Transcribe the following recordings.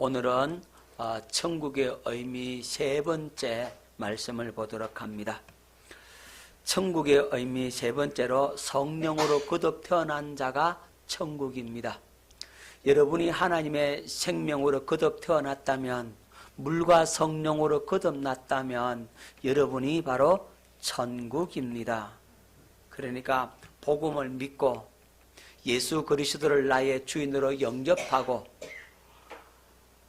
오늘은 천국의 의미 세 번째 말씀을 보도록 합니다. 천국의 의미 세 번째로 성령으로 거듭 태어난 자가 천국입니다. 여러분이 하나님의 생명으로 거듭 태어났다면, 물과 성령으로 거듭났다면 여러분이 바로 천국입니다. 그러니까 복음을 믿고 예수 그리스도를 나의 주인으로 영접하고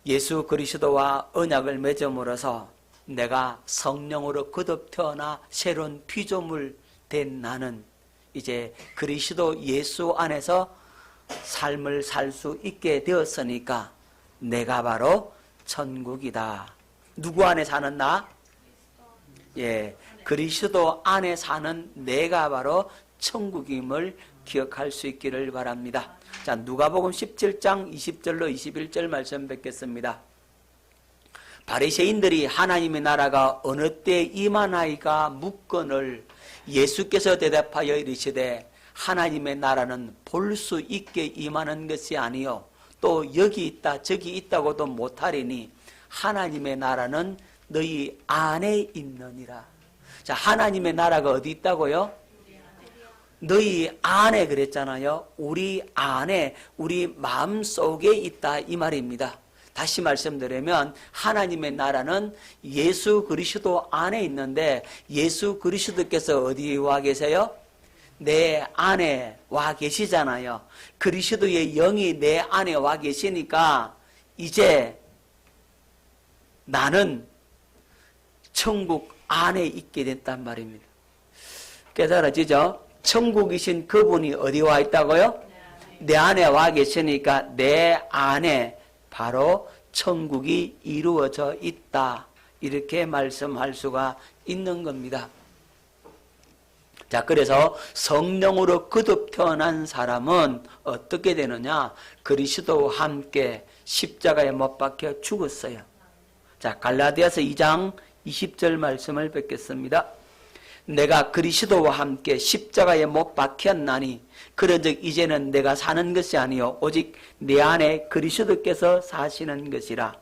예수 그리스도와 언약을 맺음으로써 내가 성령으로 거듭 태어나 새로운 피조물 된 나는 이제 그리스도 예수 안에서 삶을 살 수 있게 되었으니까 내가 바로 천국이다. 누구 안에 사는 나? 그리스도 안에 사는 내가 바로 천국임을 기억할 수 있기를 바랍니다. 자, 누가복음 17장 20절로 21절 말씀 뵙겠습니다. 바리새인들이 하나님의 나라가 어느 때 임하나이까 묻거늘 예수께서 대답하여 이르시되 하나님의 나라는 볼 수 있게 임하는 것이 아니요 또 여기 있다 저기 있다고도 못하리니 하나님의 나라는 너희 안에 있느니라. 자, 하나님의 나라가 어디 있다고요? 너희 안에 그랬잖아요. 우리 안에, 우리 마음속에 있다 이 말입니다. 다시 말씀드리면 하나님의 나라는 예수 그리스도 안에 있는데 예수 그리스도께서 어디에 와 계세요? 내 안에 와 계시잖아요. 그리스도의 영이 내 안에 와 계시니까 이제 나는 천국 안에 있게 됐단 말입니다. 깨달아지죠? 천국이신 그분이 어디 와 있다고요? 내 안에 와 계시니까 내 안에 바로 천국이 이루어져 있다. 이렇게 말씀할 수가 있는 겁니다. 자, 그래서 성령으로 거듭 태어난 사람은 어떻게 되느냐? 그리스도와 함께 십자가에 못 박혀 죽었어요. 자, 갈라디아서 2장 20절 말씀을 뵙겠습니다. 내가 그리스도와 함께 십자가에 못 박혔나니 그런즉 이제는 내가 사는 것이 아니요 오직 내 안에 그리스도께서 사시는 것이라.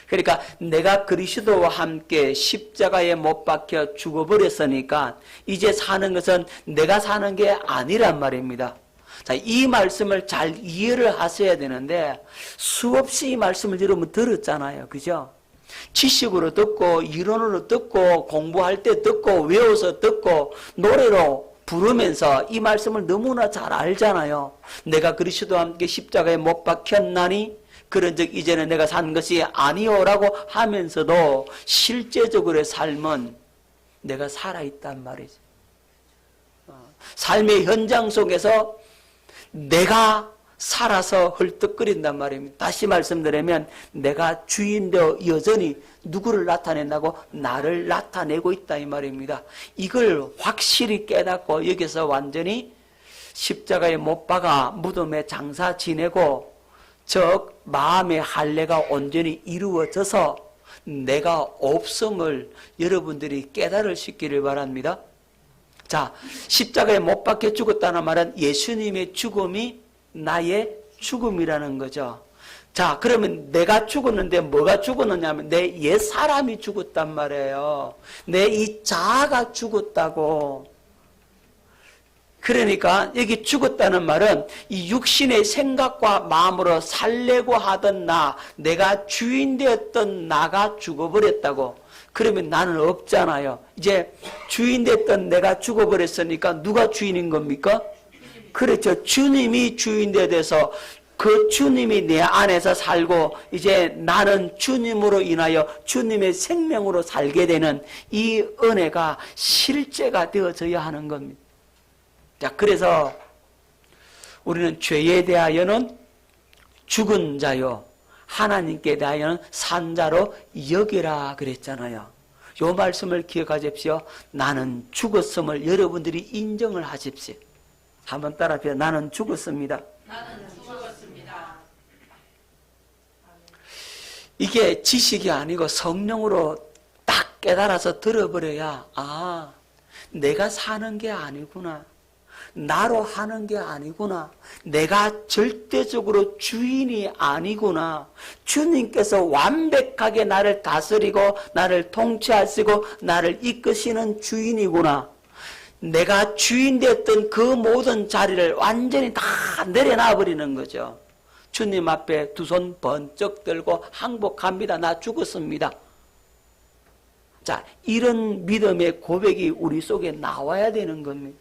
그러니까 내가 그리스도와 함께 십자가에 못 박혀 죽어버렸으니까 이제 사는 것은 내가 사는 게 아니란 말입니다. 자, 이 말씀을 잘 이해를 하셔야 되는데 수없이 이 말씀을 여러분 들었잖아요. 그죠? 지식으로 듣고 이론으로 듣고 공부할 때 듣고 외워서 듣고 노래로 부르면서 이 말씀을 너무나 잘 알잖아요. 내가 그리스도와 함께 십자가에 못 박혔나니 그런즉 이제는 내가 산 것이 아니오라고 하면서도 실제적으로의 삶은 내가 살아있단 말이죠. 삶의 현장 속에서 내가 살아서 헐떡거린단 말입니다. 다시 말씀드리면 내가 주인되어 여전히 누구를 나타낸다고? 나를 나타내고 있다 이 말입니다. 이걸 확실히 깨닫고 여기서 완전히 십자가에 못 박아 무덤에 장사 지내고 즉 마음의 할례가 온전히 이루어져서 내가 없음을 여러분들이 깨달으시기를 바랍니다. 자, 십자가에 못 박혀 죽었다는 말은 예수님의 죽음이 나의 죽음이라는 거죠. 자, 그러면 내가 죽었는데 뭐가 죽었느냐 하면 내 옛 사람이 죽었단 말이에요. 내 이 자아가 죽었다고. 그러니까 여기 죽었다는 말은 이 육신의 생각과 마음으로 살려고 하던 나, 내가 주인 되었던 나가 죽어버렸다고. 그러면 나는 없잖아요. 이제 주인 됐던 내가 죽어버렸으니까 누가 주인인 겁니까? 그렇죠. 주님이 주인 되어서 그 주님이 내 안에서 살고 이제 나는 주님으로 인하여 주님의 생명으로 살게 되는 이 은혜가 실제가 되어져야 하는 겁니다. 자, 그래서 우리는 죄에 대하여는 죽은 자요 하나님께 대하여는 산 자로 여기라 그랬잖아요. 요 말씀을 기억하십시오. 나는 죽었음을 여러분들이 인정을 하십시오. 한번 따라합시다. 나는 죽었습니다. 나는 죽었습니다. 이게 지식이 아니고 성령으로 딱 깨달아서 들어버려야 내가 사는 게 아니구나. 나로 하는 게 아니구나. 내가 절대적으로 주인이 아니구나. 주님께서 완벽하게 나를 다스리고 나를 통치하시고 나를 이끄시는 주인이구나. 내가 주인 되었던 그 모든 자리를 완전히 다 내려놔 버리는 거죠. 주님 앞에 두 손 번쩍 들고 항복합니다. 나 죽었습니다. 자, 이런 믿음의 고백이 우리 속에 나와야 되는 겁니다.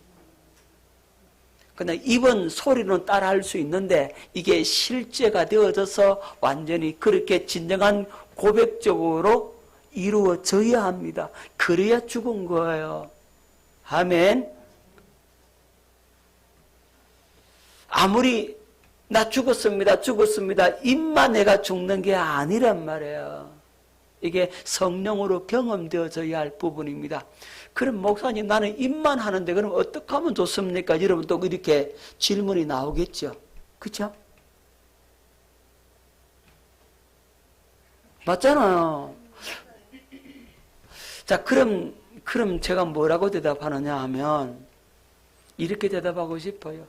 그냥 입은 소리는 따라할 수 있는데 이게 실제가 되어져서 완전히 그렇게 진정한 고백적으로 이루어져야 합니다. 그래야 죽은 거예요. 아멘. 아무리 나 죽었습니다. 입만 내가 죽는 게 아니란 말이에요. 이게 성령으로 경험되어져야 할 부분입니다. 그럼 목사님 나는 입만 하는데 그럼 어떻게 하면 좋습니까? 여러분 또 이렇게 질문이 나오겠죠. 그렇죠? 맞잖아요. 자, 그럼 제가 뭐라고 대답하느냐 하면 이렇게 대답하고 싶어요.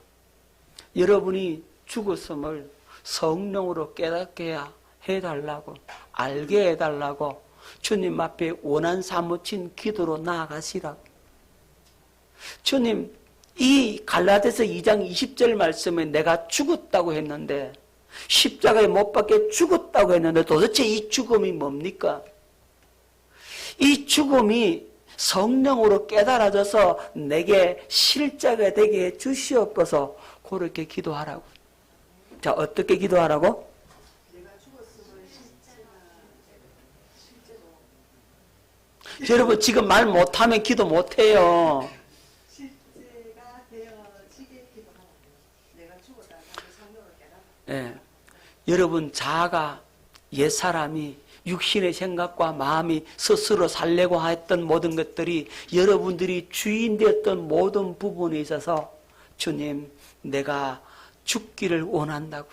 여러분이 죽었음을 성령으로 깨닫게 해달라고, 알게 해달라고 주님 앞에 원한 사무친 기도로 나아가시라고. 주님, 이 갈라디아서 2장 20절 말씀에 내가 죽었다고 했는데, 십자가에 못 박혀 죽었다고 했는데 도대체 이 죽음이 뭡니까? 이 죽음이 성령으로 깨달아져서 내게 실제가 되게 해 주시옵소서. 그렇게 기도하라고. 자, 어떻게 기도하라고? 여러분 지금 말 못하면 기도 못해요. 실제가 되어지게 기도하라. 내가 죽었다. 성령을 깨달아. 예. 여러분 자아가 옛사람이 육신의 생각과 마음이 스스로 살려고 했던 모든 것들이 여러분들이 주인 되었던 모든 부분에 있어서 주님 내가 죽기를 원한다고.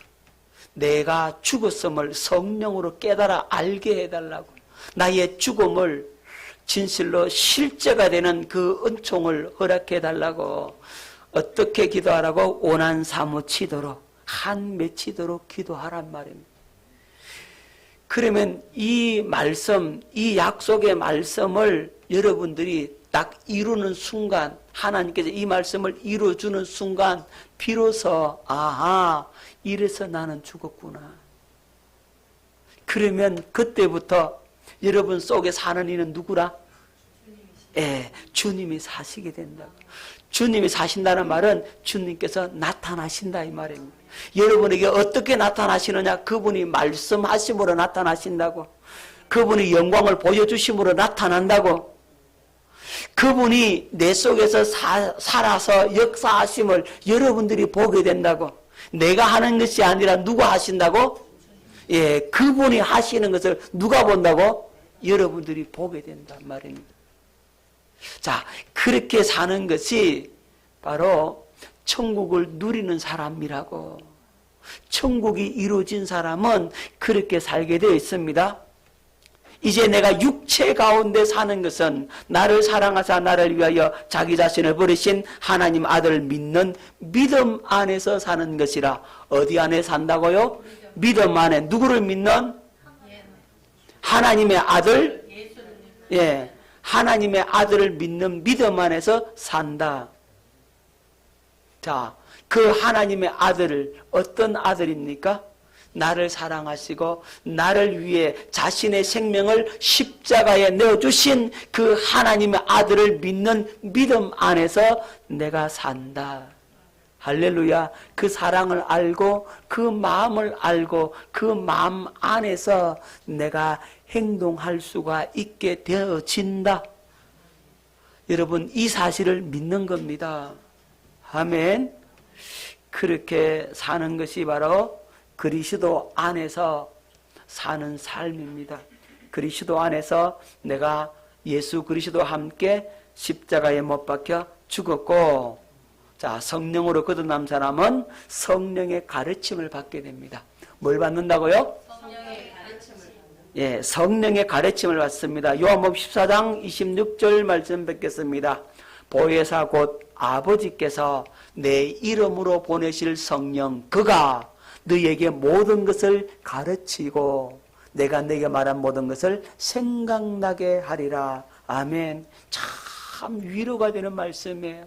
내가 죽었음을 성령으로 깨달아 알게 해달라고. 나의 죽음을 진실로 실제가 되는 그 은총을 허락해달라고. 어떻게 기도하라고? 원한 사무치도록 한 맺히도록 기도하란 말입니다. 그러면 이 말씀, 이 약속의 말씀을 여러분들이 딱 이루는 순간, 하나님께서 이 말씀을 이루어주는 순간 비로소 아하, 이래서 나는 죽었구나. 그러면 그때부터 여러분 속에 사는 이는 누구라? 예, 주님이 사시게 된다고. 주님이 사신다는 말은 주님께서 나타나신다 이 말입니다. 여러분에게 어떻게 나타나시느냐? 그분이 말씀하심으로 나타나신다고. 그분이 영광을 보여주심으로 나타난다고. 그분이 내 속에서 살아서 역사하심을 여러분들이 보게 된다고. 내가 하는 것이 아니라 누가 하신다고? 예, 그분이 하시는 것을 누가 본다고? 여러분들이 보게 된단 말입니다. 자, 그렇게 사는 것이 바로 천국을 누리는 사람이라고. 천국이 이루어진 사람은 그렇게 살게 되어 있습니다. 이제 내가 육체 가운데 사는 것은 나를 사랑하사 나를 위하여 자기 자신을 버리신 하나님 아들을 믿는 믿음 안에서 사는 것이라. 어디 안에 산다고요? 믿음 안에. 누구를 믿는? 하나님의 아들? 예, 하나님의 아들을 믿는 믿음 안에서 산다. 자, 그 하나님의 아들을 어떤 아들입니까? 나를 사랑하시고 나를 위해 자신의 생명을 십자가에 내어주신 그 하나님의 아들을 믿는 믿음 안에서 내가 산다. 할렐루야. 그 사랑을 알고 그 마음을 알고 그 마음 안에서 내가 행동할 수가 있게 되어진다. 여러분 이 사실을 믿는 겁니다. 아멘. 그렇게 사는 것이 바로 그리스도 안에서 사는 삶입니다. 그리스도 안에서 내가 예수 그리스도와 함께 십자가에 못 박혀 죽었고, 자, 성령으로 거듭난 사람은 성령의 가르침을 받게 됩니다. 뭘 받는다고요? 성령의 가르침을 예, 성령의 가르침을 받습니다. 요한복음 14장 26절 말씀 뵙겠습니다. 보혜사 곧 아버지께서 내 이름으로 보내실 성령 그가 너에게 모든 것을 가르치고 내가 네게 말한 모든 것을 생각나게 하리라. 아멘. 참 위로가 되는 말씀이에요.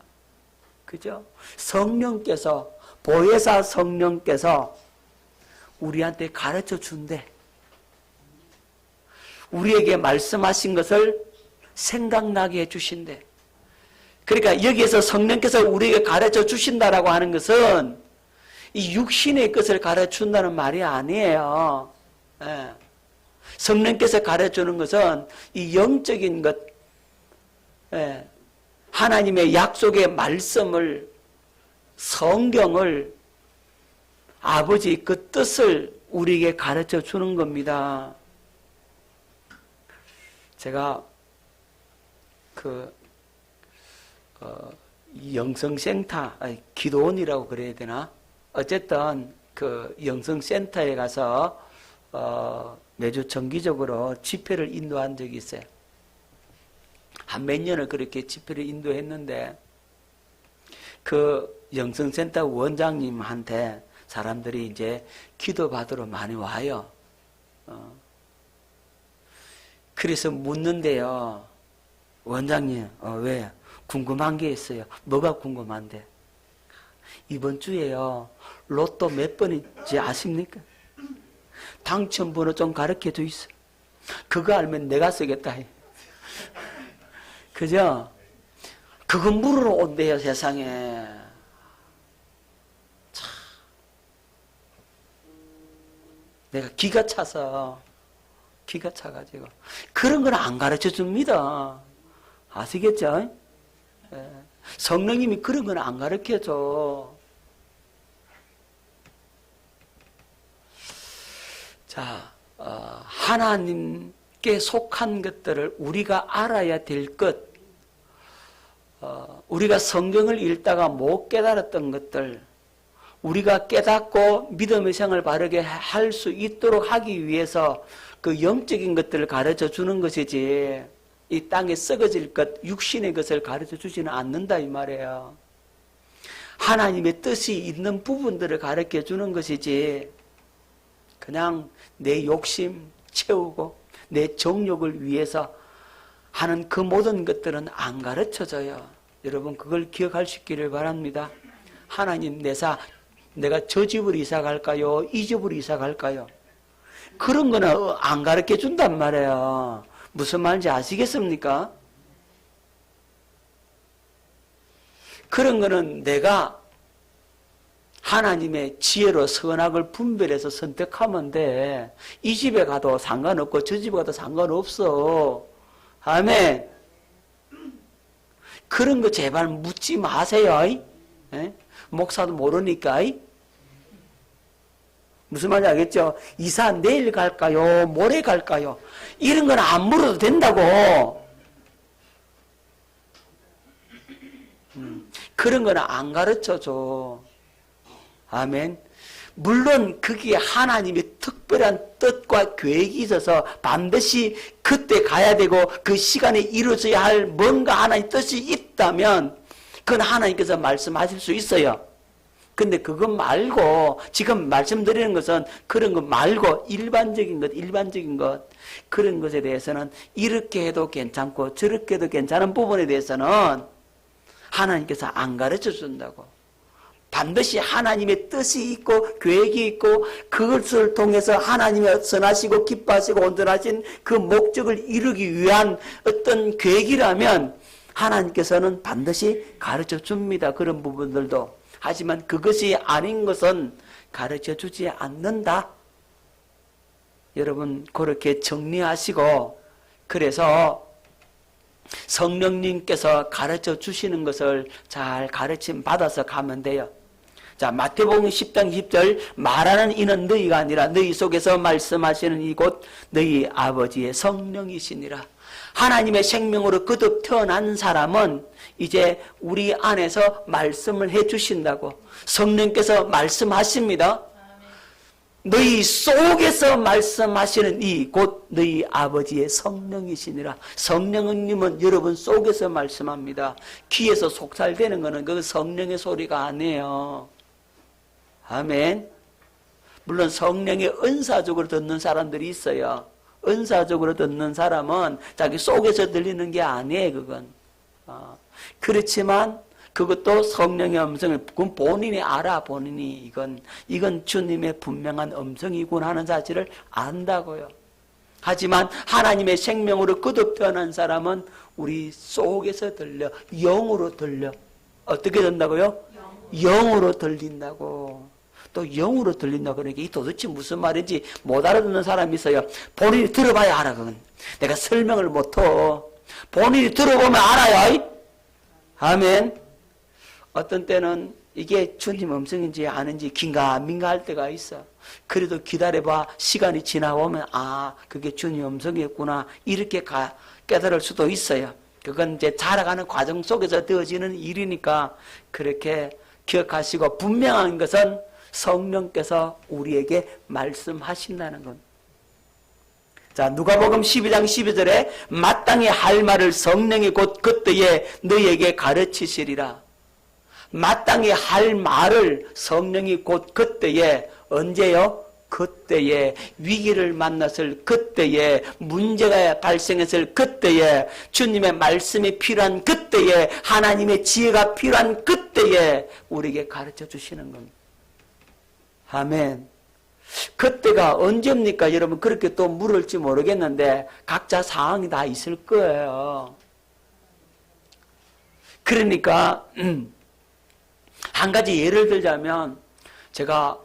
그죠? 성령께서, 보혜사 성령께서 우리한테 가르쳐 준대. 우리에게 말씀하신 것을 생각나게 해주신대. 그러니까 여기에서 성령께서 우리에게 가르쳐 주신다라고 하는 것은 이 육신의 것을 가르쳐 준다는 말이 아니에요. 예. 성령께서 가르쳐 주는 것은 이 영적인 것, 예. 하나님의 약속의 말씀을, 성경을, 아버지 그 뜻을 우리에게 가르쳐 주는 겁니다. 제가 이 영성센터, 기도원이라고 그래야 되나? 어쨌든 그 영성센터에 가서 매주 정기적으로 집회를 인도한 적이 있어요. 한 몇 년을 그렇게 집회를 인도했는데 그 영성센터 원장님한테 사람들이 이제 기도받으러 많이 와요. 그래서 묻는데요. 원장님, 왜? 궁금한 게 있어요. 뭐가 궁금한데? 이번 주에요. 로또 몇 번인지 아십니까? 당첨번호 좀 가르쳐 주이소. 그거 알면 내가 쓰겠다. 그죠? 그거 물으러 온대요, 세상에. 참. 내가 기가 차가지고. 그런 건 안 가르쳐 줍니다. 아시겠죠? 예. 성령님이 그런 건 안 가르쳐 줘. 자, 하나님께 속한 것들을 우리가 알아야 될 것, 우리가 성경을 읽다가 못 깨달았던 것들, 우리가 깨닫고 믿음의 생을 바르게 할 수 있도록 하기 위해서 그 영적인 것들을 가르쳐 주는 것이지, 이 땅에 썩어질 것, 육신의 것을 가르쳐 주지는 않는다 이 말이에요. 하나님의 뜻이 있는 부분들을 가르쳐 주는 것이지, 그냥 내 욕심 채우고 내 정욕을 위해서 하는 그 모든 것들은 안 가르쳐져요. 여러분 그걸 기억할 수 있기를 바랍니다. 하나님 내가 저 집으로 이사 갈까요? 이 집으로 이사 갈까요? 그런 거는 안 가르쳐 준단 말이에요. 무슨 말인지 아시겠습니까? 그런 거는 내가 하나님의 지혜로 선악을 분별해서 선택하면 돼. 이 집에 가도 상관없고 저 집에 가도 상관없어. 아멘. 그런 거 제발 묻지 마세요. 에? 목사도 모르니까. 무슨 말인지 알겠죠? 이사 내일 갈까요? 모레 갈까요? 이런 건 안 물어도 된다고. 그런 건 안 가르쳐줘. 아멘. 물론 거기에 하나님의 특별한 뜻과 계획이 있어서 반드시 그때 가야 되고 그 시간에 이루어져야 할 뭔가 하나님의 뜻이 있다면 그건 하나님께서 말씀하실 수 있어요. 근데 그것 말고 지금 말씀드리는 것은 그런 것 말고 일반적인 것 그런 것에 대해서는 이렇게 해도 괜찮고 저렇게 해도 괜찮은 부분에 대해서는 하나님께서 안 가르쳐 준다고. 반드시 하나님의 뜻이 있고 계획이 있고 그것을 통해서 하나님의 선하시고 기뻐하시고 온전하신 그 목적을 이루기 위한 어떤 계획이라면 하나님께서는 반드시 가르쳐 줍니다. 그런 부분들도. 하지만 그것이 아닌 것은 가르쳐 주지 않는다. 여러분 그렇게 정리하시고 그래서 성령님께서 가르쳐 주시는 것을 잘 가르침 받아서 가면 돼요. 자, 마태복음 10장 20절 말하는 이는 너희가 아니라 너희 속에서 말씀하시는 이곳 너희 아버지의 성령이시니라. 하나님의 생명으로 거듭 태어난 사람은 이제 우리 안에서 말씀을 해 주신다고. 성령께서 말씀하십니다. 너희 속에서 말씀하시는 이 곧 너희 아버지의 성령이시니라. 성령님은 여러분 속에서 말씀합니다. 귀에서 속살되는 것은 그 성령의 소리가 아니에요. 아멘. 물론 성령의 은사적으로 듣는 사람들이 있어요. 은사적으로 듣는 사람은 자기 속에서 들리는 게 아니에요. 그건 그렇지만 그것도 성령의 음성을 그건 본인이 알아. 본인이 이건 주님의 분명한 음성이구나 하는 사실을 안다고요. 하지만 하나님의 생명으로 거듭 태어난 사람은 우리 속에서 들려. 영으로 들려. 어떻게 된다고요? 영으로 들린다고. 또 영으로 들린다고 그러니까 이 도대체 무슨 말인지 못 알아듣는 사람이 있어요. 본인이 들어봐야 알아. 그건 내가 설명을 못해. 본인이 들어보면 알아요. 아멘. 어떤 때는 이게 주님 음성인지 아닌지 긴가민가 할 때가 있어. 그래도 기다려봐. 시간이 지나오면 그게 주님 음성이었구나 이렇게 깨달을 수도 있어요. 그건 이제 자라가는 과정 속에서 되어지는 일이니까 그렇게 기억하시고, 분명한 것은 성령께서 우리에게 말씀하신다는 것. 자, 누가복음 12장 12절에 마땅히 할 말을 성령이 곧 그때에 너희에게 가르치시리라. 마땅히 할 말을 성령이 곧 그때에, 언제요? 그때에, 위기를 만났을 그때에, 문제가 발생했을 그때에, 주님의 말씀이 필요한 그때에, 하나님의 지혜가 필요한 그때에 우리에게 가르쳐 주시는 겁니다. 아멘. 그때가 언제입니까? 여러분 그렇게 또 물을지 모르겠는데 각자 상황이 다 있을 거예요. 그러니까 한 가지 예를 들자면, 제가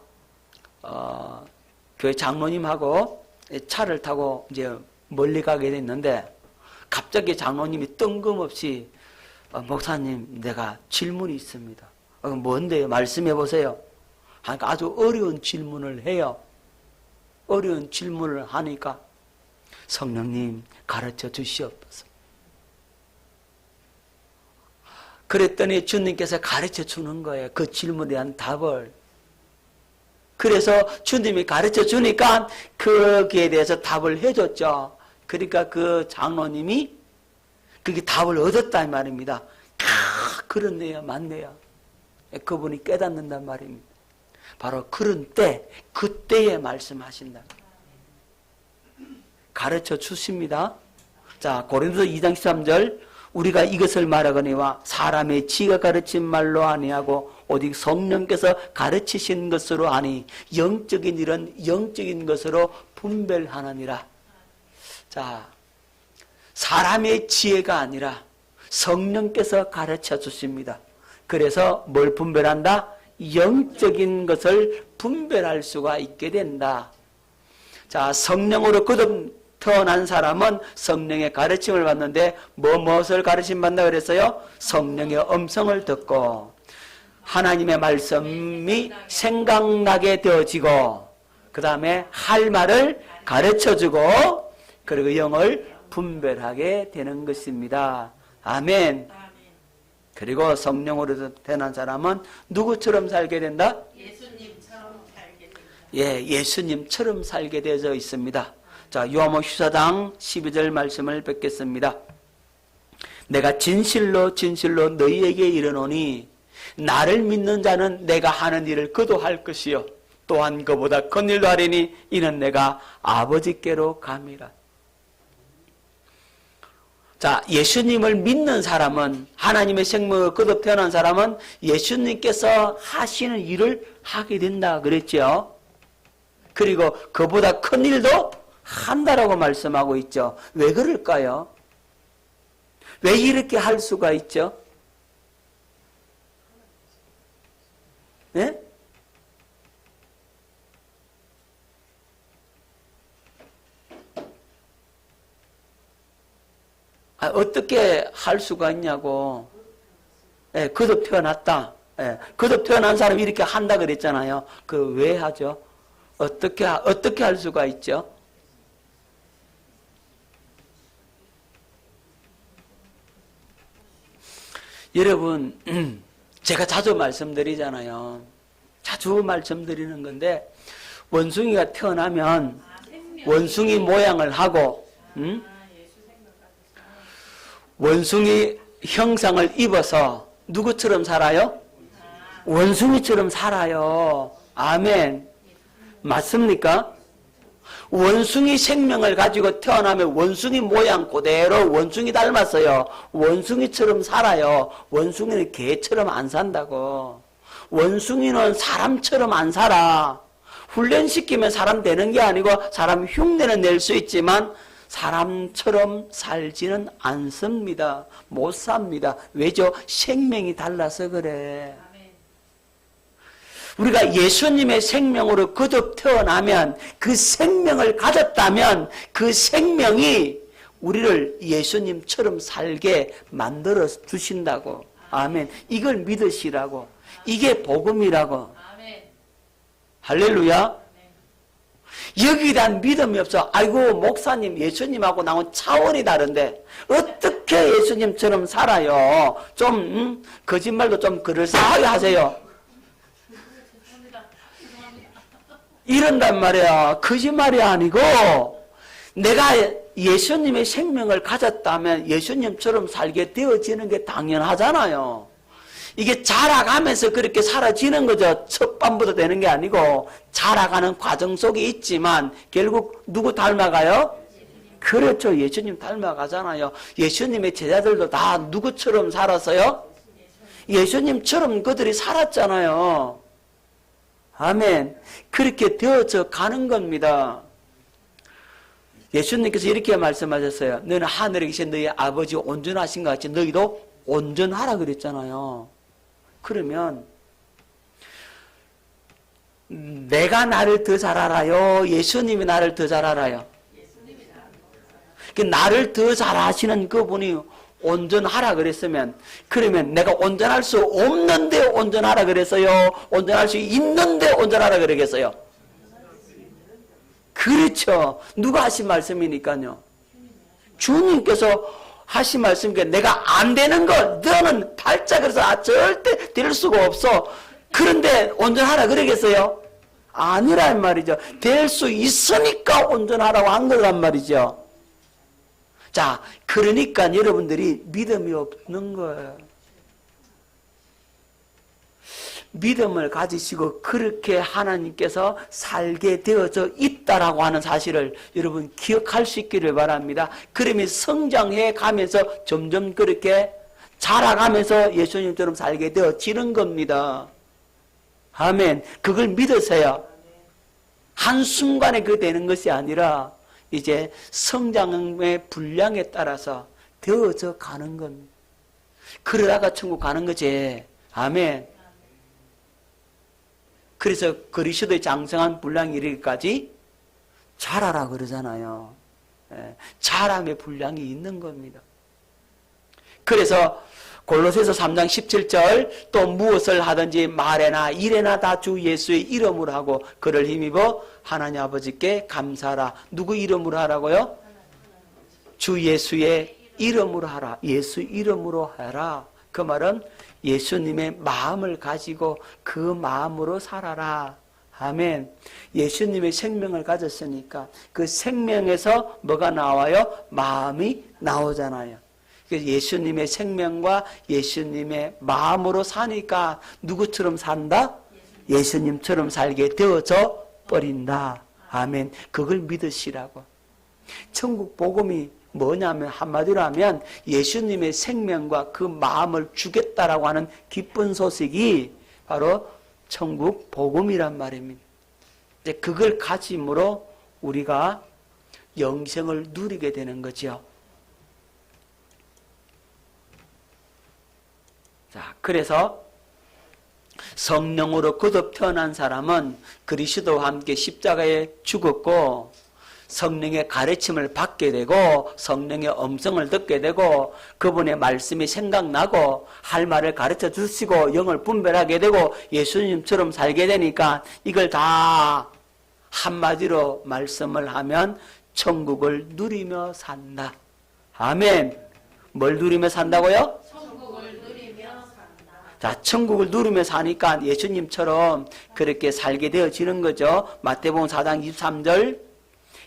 교회 장로님하고 차를 타고 이제 멀리 가게 됐는데 갑자기 장로님이 뜬금없이 목사님, 내가 질문이 있습니다. 뭔데요? 말씀해 보세요. 하니까 아주 어려운 질문을 해요. 어려운 질문을 하니까 성령님 가르쳐 주시옵소서. 그랬더니 주님께서 가르쳐 주는 거예요. 그 질문에 대한 답을. 그래서 주님이 가르쳐 주니까 거기에 대해서 답을 해줬죠. 그러니까 그 장로님이 그게 답을 얻었다 이 말입니다. 그렇네요. 맞네요. 그분이 깨닫는단 말입니다. 바로 그런 때, 그때에 말씀하신다. 가르쳐 주십니다. 자, 고린도서 2장 13절, 우리가 이것을 말하거니와 사람의 지가 가르친 말로 아니하고 오직 성령께서 가르치신 것으로 아니 영적인 일은 영적인 것으로 분별하느니라. 자, 사람의 지혜가 아니라 성령께서 가르쳐 주십니다. 그래서 뭘 분별한다? 영적인 것을 분별할 수가 있게 된다. 자, 성령으로 거듭 태어난 사람은 성령의 가르침을 받는데 무엇을 가르침 받는다 그랬어요? 성령의 음성을 듣고 하나님의 말씀이 생각나게 되어지고 그 다음에 할 말을 가르쳐주고 그리고 영을 분별하게 되는 것입니다. 아멘. 그리고 성령으로 태어난 사람은 누구처럼 살게 된다? 예수님처럼 살게 된다. 예, 예수님처럼 살게 되어져 있습니다. 자, 요한복음 14장 12절 말씀을 뵙겠습니다. 내가 진실로 진실로 너희에게 이르노니 나를 믿는 자는 내가 하는 일을 그도 할 것이요 또한 그보다 큰 일도 하리니 이는 내가 아버지께로 감이라. 자, 예수님을 믿는 사람은, 하나님의 생명을 거듭 태어난 사람은 예수님께서 하시는 일을 하게 된다 그랬죠. 그리고 그보다 큰 일도 한다라고 말씀하고 있죠. 왜 그럴까요? 왜 이렇게 할 수가 있죠? 네? 어떻게 할 수가 있냐고. 예, 거듭 태어났다. 예, 거듭 태어난 사람이 이렇게 한다 그랬잖아요. 그 왜 하죠? 어떻게 할 수가 있죠? 여러분, 제가 자주 말씀드리잖아요. 자주 말씀드리는 건데 원숭이가 태어나면 생명. 원숭이 모양을 하고 예수 생명 받으시면. 원숭이 형상을 입어서 누구처럼 살아요? 원숭이처럼 살아요. 아멘. 맞습니까? 원숭이 생명을 가지고 태어나면 원숭이 모양 그대로 원숭이 닮았어요. 원숭이처럼 살아요. 원숭이는 개처럼 안 산다고. 원숭이는 사람처럼 안 살아. 훈련시키면 사람 되는 게 아니고 사람 흉내는 낼 수 있지만 사람처럼 살지는 않습니다. 못 삽니다. 왜죠? 생명이 달라서 그래. 우리가 예수님의 생명으로 거듭 태어나면 그 생명을 가졌다면 그 생명이 우리를 예수님처럼 살게 만들어 주신다고. 아멘. 이걸 믿으시라고. 이게 복음이라고. 할렐루야. 여기에 대한 믿음이 없어. 아이고 목사님 예수님하고 나온 차원이 다른데 어떻게 예수님처럼 살아요. 좀 거짓말도 좀 그럴싸하게 하세요. 이런단 말이야. 거짓말이 아니고 내가 예수님의 생명을 가졌다면 예수님처럼 살게 되어지는 게 당연하잖아요. 이게 자라가면서 그렇게 사라지는 거죠. 첫 밤부터 되는 게 아니고 자라가는 과정 속에 있지만 결국 누구 닮아가요? 그렇죠. 예수님 닮아가잖아요. 예수님의 제자들도 다 누구처럼 살았어요? 예수님처럼 그들이 살았잖아요. 아멘. 그렇게 되어져 가는 겁니다. 예수님께서 이렇게 말씀하셨어요. 너는 하늘에 계신 너희 아버지 온전하신 것 같이 너희도 온전하라 그랬잖아요. 그러면 내가 나를 더 잘 알아요? 예수님이 나를 더 잘 알아요? 나를 더 잘 아시는 그분이 온전하라 그랬으면 그러면 내가 온전할 수 없는데 온전하라 그랬어요? 온전할 수 있는데 온전하라 그러겠어요? 그렇죠. 누가 하신 말씀이니까요. 주님께서 하신 말씀이니까 내가 안 되는 걸 너는 발작해서 절대 될 수가 없어. 그런데 온전하라 그러겠어요? 아니란 말이죠. 될 수 있으니까 온전하라고 한 거란 말이죠. 자, 그러니까 여러분들이 믿음이 없는 거예요. 믿음을 가지시고 그렇게 하나님께서 살게 되어져 있다라고 하는 사실을 여러분 기억할 수 있기를 바랍니다. 그러면 성장해 가면서 점점 그렇게 자라가면서 예수님처럼 살게 되어지는 겁니다. 아멘. 그걸 믿으세요. 한순간에 그게 되는 것이 아니라 이제 성장의 분량에 따라서 되어져 가는 겁니다. 그러다가 천국 가는 거지. 아멘. 그래서 그리스도의 장성한 분량이 이르기까지 자라라 그러잖아요. 자람의 분량이 있는 겁니다. 그래서 골로새서 3장 17절 또 무엇을 하든지 말에나 일에나 다 주 예수의 이름으로 하고 그를 힘입어 하나님 아버지께 감사하라. 누구 이름으로 하라고요? 주 예수의 이름으로 하라. 예수 이름으로 하라. 그 말은 예수님의 마음을 가지고 그 마음으로 살아라. 아멘. 예수님의 생명을 가졌으니까 그 생명에서 뭐가 나와요? 마음이 나오잖아요. 예수님의 생명과 예수님의 마음으로 사니까 누구처럼 산다? 예수님처럼 살게 되어져 버린다. 아멘. 그걸 믿으시라고. 천국 복음이 뭐냐면 한마디로 하면 예수님의 생명과 그 마음을 주겠다라고 하는 기쁜 소식이 바로 천국 복음이란 말입니다. 이제 그걸 가짐으로 우리가 영생을 누리게 되는 거죠. 자, 그래서 성령으로 거듭 태어난 사람은 그리스도와 함께 십자가에 죽었고 성령의 가르침을 받게 되고 성령의 음성을 듣게 되고 그분의 말씀이 생각나고 할 말을 가르쳐 주시고 영을 분별하게 되고 예수님처럼 살게 되니까 이걸 다 한마디로 말씀을 하면 천국을 누리며 산다. 아멘. 뭘 누리며 산다고요? 천국을 누리며 산다. 자, 천국을 누리며 사니까 예수님처럼 그렇게 살게 되어지는 거죠. 마태복음 4장 23절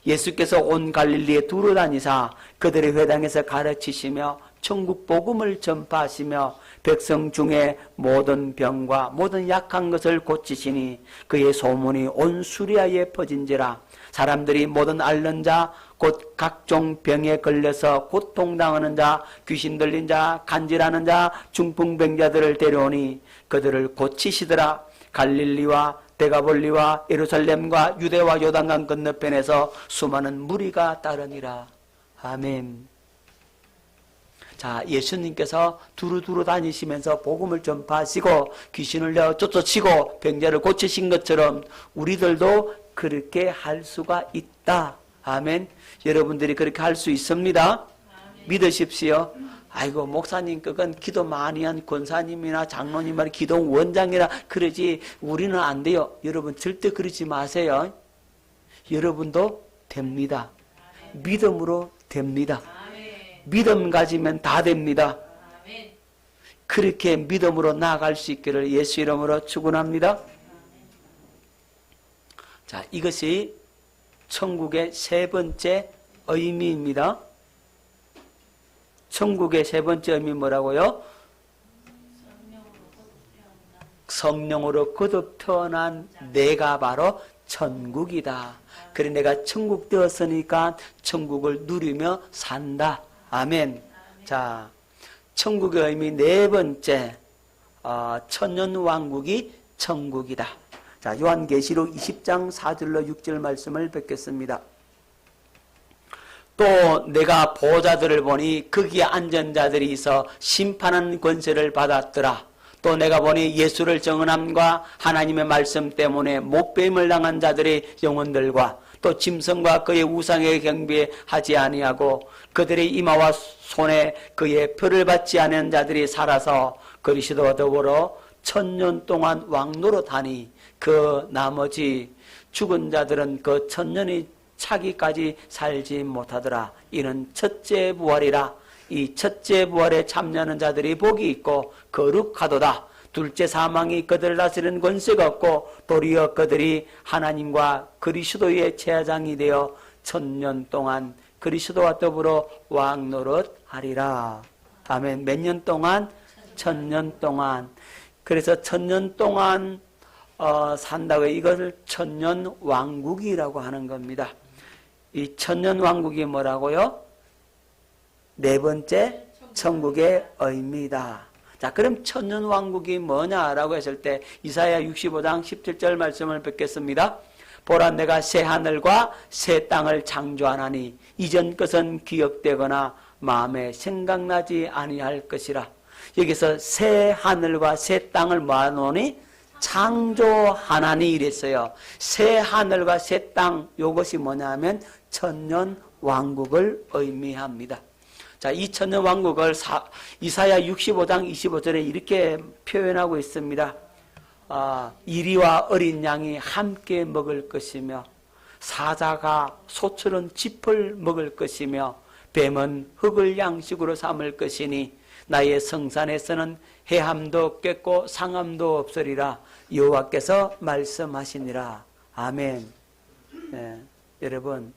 예수께서 온 갈릴리에 두루 다니사 그들의 회당에서 가르치시며 천국 복음을 전파하시며 백성 중에 모든 병과 모든 약한 것을 고치시니 그의 소문이 온 수리아에 퍼진지라. 사람들이 모든 앓는 자 곧 각종 병에 걸려서 고통당하는 자, 귀신 들린 자, 간질하는 자, 중풍병자들을 데려오니 그들을 고치시더라. 갈릴리와 데가볼리와 예루살렘과 유대와 요단강 건너편에서 수많은 무리가 따르니라. 아멘. 자, 예수님께서 두루두루 다니시면서 복음을 전파하시고 귀신을 내어 쫓아치고 병자를 고치신 것처럼 우리들도 그렇게 할 수가 있다. 아멘. 여러분들이 그렇게 할 수 있습니다. 믿으십시오. 아이고 목사님 그건 기도 많이 한 권사님이나 장로님이나 기도 원장이라 그러지 우리는 안 돼요. 여러분 절대 그러지 마세요. 여러분도 됩니다. 믿음으로 됩니다. 믿음 가지면 다 됩니다. 그렇게 믿음으로 나아갈 수 있기를 예수 이름으로 축원합니다. 자, 이것이 천국의 세 번째 의미입니다. 천국의 세 번째 의미 뭐라고요? 성령으로 거듭 태어난 내가 바로 천국이다. 그래 내가 천국 되었으니까 천국을 누리며 산다. 아멘. 자, 천국의 의미 네 번째, 천년왕국이 천국이다. 자, 요한계시록 20장 4절로 6절 말씀을 뵙겠습니다. 또 내가 보좌들을 보니 거기에 앉은 자들이 있어 심판하는 권세를 받았더라. 또 내가 보니 예수를 정언함과 하나님의 말씀 때문에 목배임을 당한 자들의 영혼들과 또 짐승과 그의 우상에 경배하지 아니하고 그들의 이마와 손에 그의 표를 받지 않은 자들이 살아서 그리스도와 더불어 1000년 동안 왕노릇하니 그 나머지 죽은 자들은 그 1000년이 차기까지 살지 못하더라. 이는 첫째 부활이라. 이 첫째 부활에 참여하는 자들이 복이 있고 거룩하도다. 둘째 사망이 그들을 다스리는 권세가 없고 도리어 그들이 하나님과 그리스도의 제사장이 되어 1000년 동안 그리스도와 더불어 왕노릇하리라. 아멘. 몇 년 동안? 1000년 동안. 그래서 1000년 동안 산다고 이것을 천년왕국이라고 하는 겁니다. 이 천년왕국이 뭐라고요? 네 번째 천국의 의미다. 자, 그럼 천년왕국이 뭐냐라고 했을 때 이사야 65장 17절 말씀을 뵙겠습니다. 보라 내가 새 하늘과 새 땅을 창조하나니 이전 것은 기억되거나 마음에 생각나지 아니할 것이라. 여기서 새 하늘과 새 땅을 모아놓으니 창조하나니 이랬어요. 새 하늘과 새 땅, 이것이 뭐냐면 천년왕국을 의미합니다. 자, 이 천년왕국을 이사야 65장 25절에 이렇게 표현하고 있습니다. 이리와 어린 양이 함께 먹을 것이며 사자가 소처럼 짚을 먹을 것이며 뱀은 흙을 양식으로 삼을 것이니 나의 성산에서는 해함도 없겠고 상함도 없으리라. 여호와께서 말씀하시니라. 아멘. 네, 여러분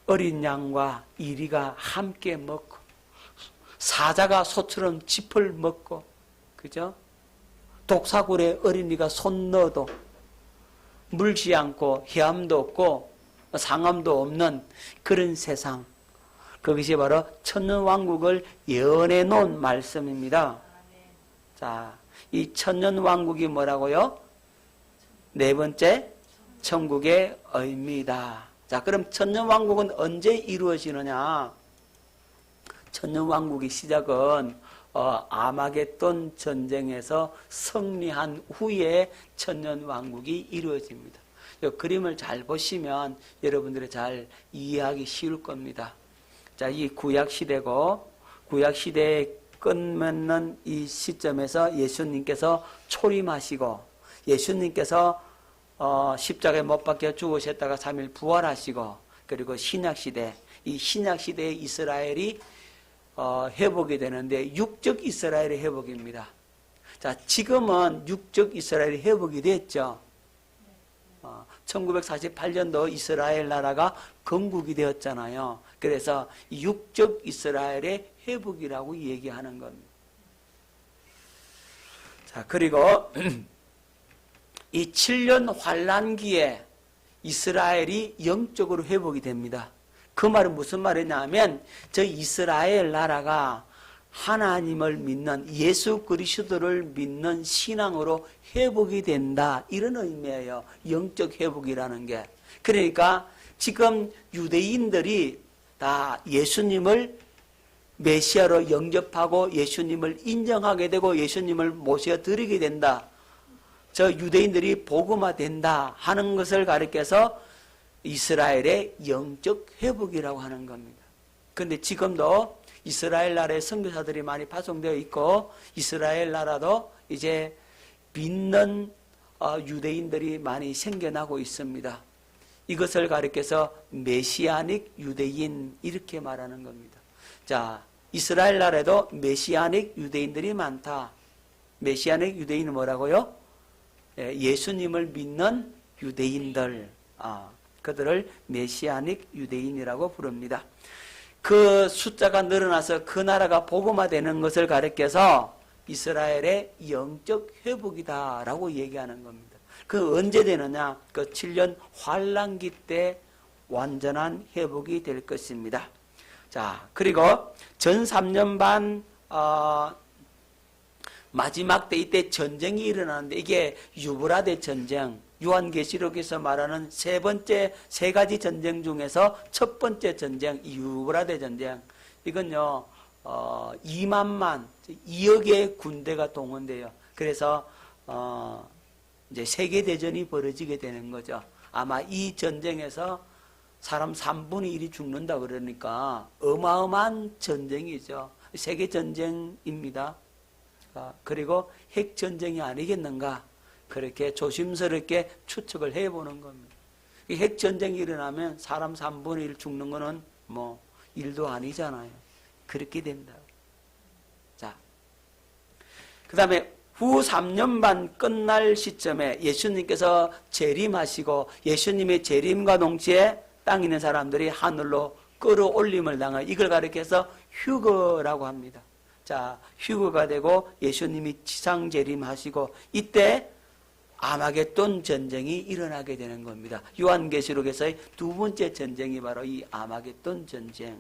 어린 양과 이리가 함께 먹고 사자가 소처럼 짚을 먹고 그죠? 독사굴에 어린이가 손 넣어도 물지 않고 해함도 없고 상함도 없는 그런 세상, 그것이 바로 천년왕국을 예언해 놓은 말씀입니다. 자, 이 천년왕국이 뭐라고요? 네 번째 천국의 의미다. 자, 그럼 천년왕국은 언제 이루어지느냐? 천년왕국의 시작은 아마겟돈 전쟁에서 승리한 후에 천년왕국이 이루어집니다. 이 그림을 잘 보시면 여러분들이 잘 이해하기 쉬울 겁니다. 자, 이 구약시대고 구약시대에 끝맺는 이 시점에서 예수님께서 초림하시고 예수님께서 십자가에 못 박혀 죽으셨다가 3일 부활하시고 그리고 신약시대, 이 신약시대의 이스라엘이 회복이 되는데 육적 이스라엘의 회복입니다. 자, 지금은 육적 이스라엘이 회복이 됐죠. 1948년도 이스라엘 나라가 건국이 되었잖아요. 그래서 육적 이스라엘의 회복이라고 얘기하는 겁니다. 자, 그리고 이 7년 환란기에 이스라엘이 영적으로 회복이 됩니다. 그 말은 무슨 말이냐면 저 이스라엘 나라가 하나님을 믿는 예수 그리스도를 믿는 신앙으로 회복이 된다, 이런 의미예요. 영적 회복이라는 게. 그러니까 지금 유대인들이 다 예수님을 메시아로 영접하고 예수님을 인정하게 되고 예수님을 모셔드리게 된다, 저 유대인들이 복음화된다 하는 것을 가리켜서 이스라엘의 영적 회복이라고 하는 겁니다. 그런데 지금도 이스라엘 나라에 선교사들이 많이 파송되어 있고 이스라엘 나라도 이제 믿는 유대인들이 많이 생겨나고 있습니다. 이것을 가리켜서 메시아닉 유대인, 이렇게 말하는 겁니다. 자, 이스라엘 나라에도 메시아닉 유대인들이 많다. 메시아닉 유대인은 뭐라고요? 예수님을 믿는 유대인들, 그들을 메시아닉 유대인이라고 부릅니다. 그 숫자가 늘어나서 그 나라가 복음화되는 것을 가리켜서 이스라엘의 영적 회복이다라고 얘기하는 겁니다. 그 언제 되느냐? 그 7년 환란기 때 완전한 회복이 될 것입니다. 자, 그리고 전 3년 반 마지막 때 이때 전쟁이 일어나는데 이게 유브라데 전쟁, 요한계시록에서 말하는 세 가지 전쟁 중에서 첫 번째 전쟁, 유브라데 전쟁. 이건요, 2만만, 2억의 군대가 동원돼요. 그래서, 이제 세계대전이 벌어지게 되는 거죠. 아마 이 전쟁에서 사람 3분의 1이 죽는다 그러니까 어마어마한 전쟁이죠. 세계전쟁입니다. 그리고 핵전쟁이 아니겠는가, 그렇게 조심스럽게 추측을 해보는 겁니다. 핵전쟁이 일어나면 사람 3분의 1 죽는 거는 뭐 일도 아니잖아요. 그렇게 된다. 자, 그 다음에 후 3년 반 끝날 시점에 예수님께서 재림하시고 예수님의 재림과 동시에 땅에 있는 사람들이 하늘로 끌어올림을 당하여 이걸 가리켜서 휴거라고 합니다. 자, 휴거가 되고 예수님이 지상 재림하시고 이때 아마겟돈 전쟁이 일어나게 되는 겁니다. 요한계시록에서의 두 번째 전쟁이 바로 이 아마겟돈 전쟁.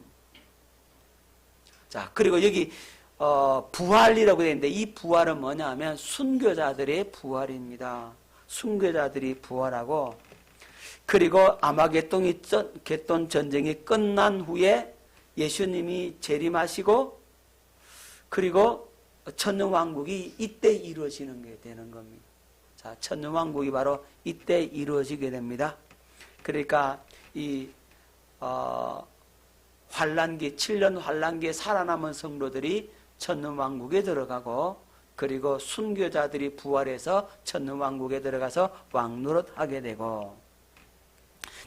자, 그리고 여기 부활이라고 되어 있는데 이 부활은 뭐냐 하면 순교자들의 부활입니다. 순교자들이 부활하고, 그리고 아마겟돈 전쟁이 끝난 후에 예수님이 재림하시고, 그리고 천년왕국이 이때 이루어지는 게 되는 겁니다. 자, 천년왕국이 바로 이때 이루어지게 됩니다. 그러니까 이 환란기, 7년 환란기에 살아남은 성도들이 천년왕국에 들어가고, 그리고 순교자들이 부활해서 천년왕국에 들어가서 왕노릇하게 되고,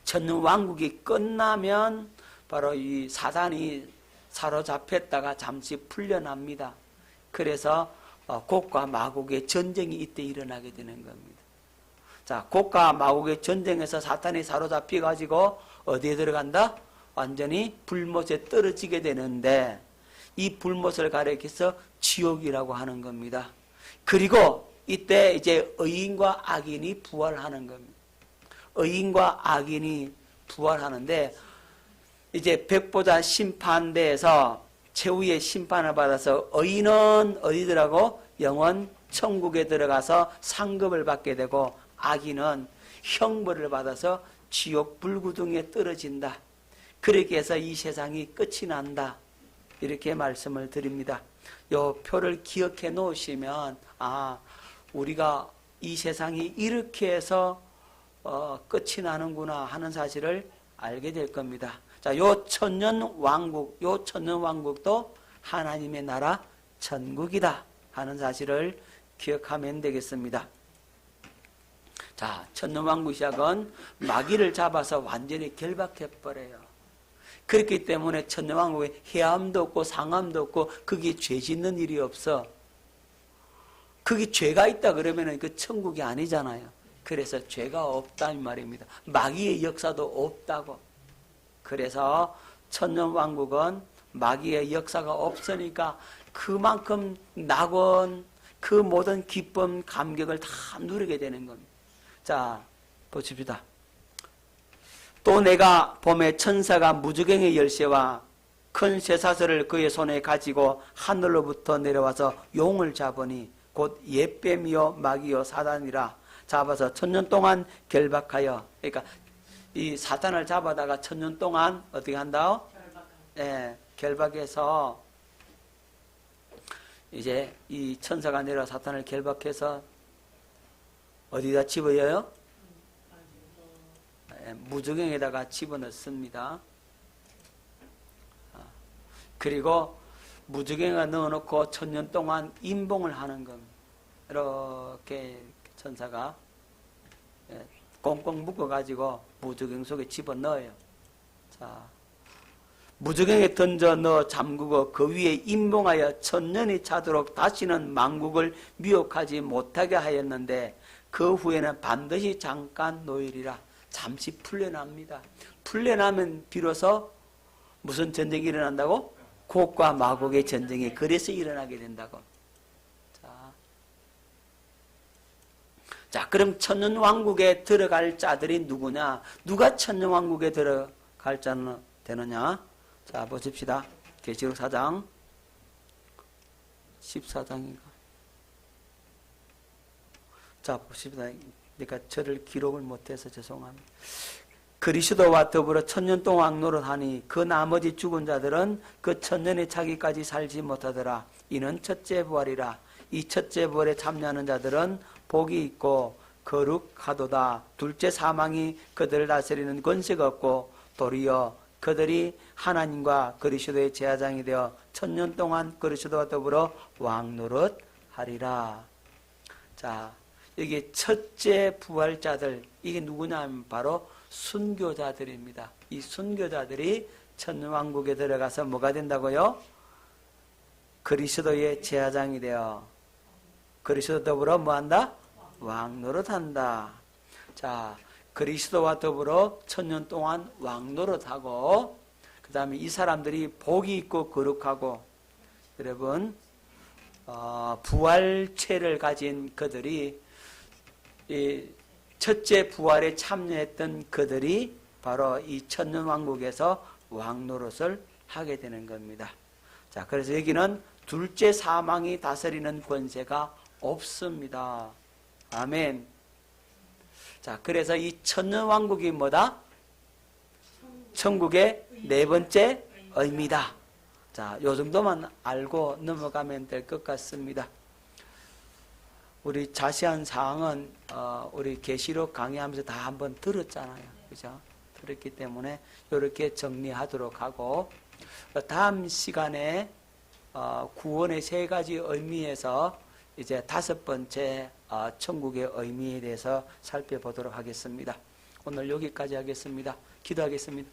천년왕국이 끝나면 바로 이 사단이 사로잡혔다가 잠시 풀려납니다. 그래서 곡과 마곡의 전쟁이 이때 일어나게 되는 겁니다. 자, 곡과 마곡의 전쟁에서 사탄이 사로잡혀가지고 어디에 들어간다? 완전히 불못에 떨어지게 되는데 이 불못을 가리켜서 지옥이라고 하는 겁니다. 그리고 이때 이제 의인과 악인이 부활하는 겁니다. 의인과 악인이 부활하는데 이제 백보자 심판대에서 최후의 심판을 받아서 의인은 어디더라고? 영원 천국에 들어가서 상급을 받게 되고, 악인은 형벌을 받아서 지옥 불구덩이에 떨어진다. 그렇게 해서 이 세상이 끝이 난다. 이렇게 말씀을 드립니다. 요 표를 기억해 놓으시면 우리가 이 세상이 이렇게 해서 끝이 나는구나 하는 사실을 알게 될 겁니다. 자, 요 천년왕국도 하나님의 나라 천국이다 하는 사실을 기억하면 되겠습니다. 자, 천년왕국 시작은 마귀를 잡아서 완전히 결박해버려요. 그렇기 때문에 천년왕국에 해함도 없고 상함도 없고 거기에 죄 짓는 일이 없어. 그게 죄가 있다 그러면은 그 천국이 아니잖아요. 그래서 죄가 없다는 말입니다. 마귀의 역사도 없다고. 그래서 천년왕국은 마귀의 역사가 없으니까 그만큼 낙원, 그 모든 기쁨, 감격을 다 누리게 되는 겁니다. 자, 보십시다. 또 내가 봄에 천사가 무주경의 열쇠와 큰 쇠사슬을 그의 손에 가지고 하늘로부터 내려와서 용을 잡으니 곧 옛뱀이요 마귀요 사단이라 잡아서 천년 동안 결박하여, 그러니까 이 사탄을 잡아다가 천년 동안 어떻게 한다? 결박해서 이제 이 천사가 내려 사탄을 결박해서 어디다 집어여요? 무저갱에다가 집어넣습니다. 그리고 무저갱에 넣어놓고 천년 동안 임봉을 하는 겁니다. 이렇게 천사가 꽁꽁 묶어가지고 무저갱 속에 집어넣어요. 자, 무저갱에 던져 넣어 잠그고 그 위에 임봉하여 천년이 차도록 다시는 만국을 미혹하지 못하게 하였는데 그 후에는 반드시 잠깐 노일이라. 잠시 풀려납니다. 풀려나면 비로소 무슨 전쟁이 일어난다고? 곡과 마곡의 전쟁이 그래서 일어나게 된다고. 자, 그럼 천년왕국에 들어갈 자들이 누구냐? 누가 천년왕국에 들어갈 자는 되느냐? 자, 보십시다. 계시록 4장 14장인가? 자, 보십시다. 그러니까 저를 기록을 못해서 죄송합니다. 그리스도와 더불어 천년 동안 왕노릇하니 그 나머지 죽은 자들은 그 천년의 차기까지 살지 못하더라. 이는 첫째 부활이라. 이 첫째 부활에 참여하는 자들은 복이 있고 거룩하도다. 둘째 사망이 그들을 다스리는 권세가 없고 도리어 그들이 하나님과 그리스도의 제사장이 되어 천년 동안 그리스도와 더불어 왕노릇하리라. 자, 여기 첫째 부활자들, 이게 누구냐 하면 바로 순교자들입니다. 이 순교자들이 천왕국에 들어가서 뭐가 된다고요? 그리스도의 제사장이 되어 그리스도 더불어 뭐한다? 왕노릇한다. 자, 그리스도와 더불어 천년 동안 왕노릇하고, 그 다음에 이 사람들이 복이 있고 거룩하고, 여러분 부활체를 가진 그들이, 이 첫째 부활에 참여했던 그들이 바로 이 천년왕국에서 왕노릇을 하게 되는 겁니다. 자, 그래서 여기는 둘째 사망이 다스리는 권세가 없습니다. 아멘. 자, 그래서 이 천년왕국이 뭐다? 천국의 네 번째 의미다. 자, 요 정도만 알고 넘어가면 될 것 같습니다. 우리 자세한 사항은 우리 계시록 강의하면서 다 한번 들었잖아요. 그죠? 들었기 때문에 이렇게 정리하도록 하고, 다음 시간에 구원의 세 가지 의미에서 이제 다섯 번째 천국의 의미에 대해서 살펴보도록 하겠습니다. 오늘 여기까지 하겠습니다. 기도하겠습니다.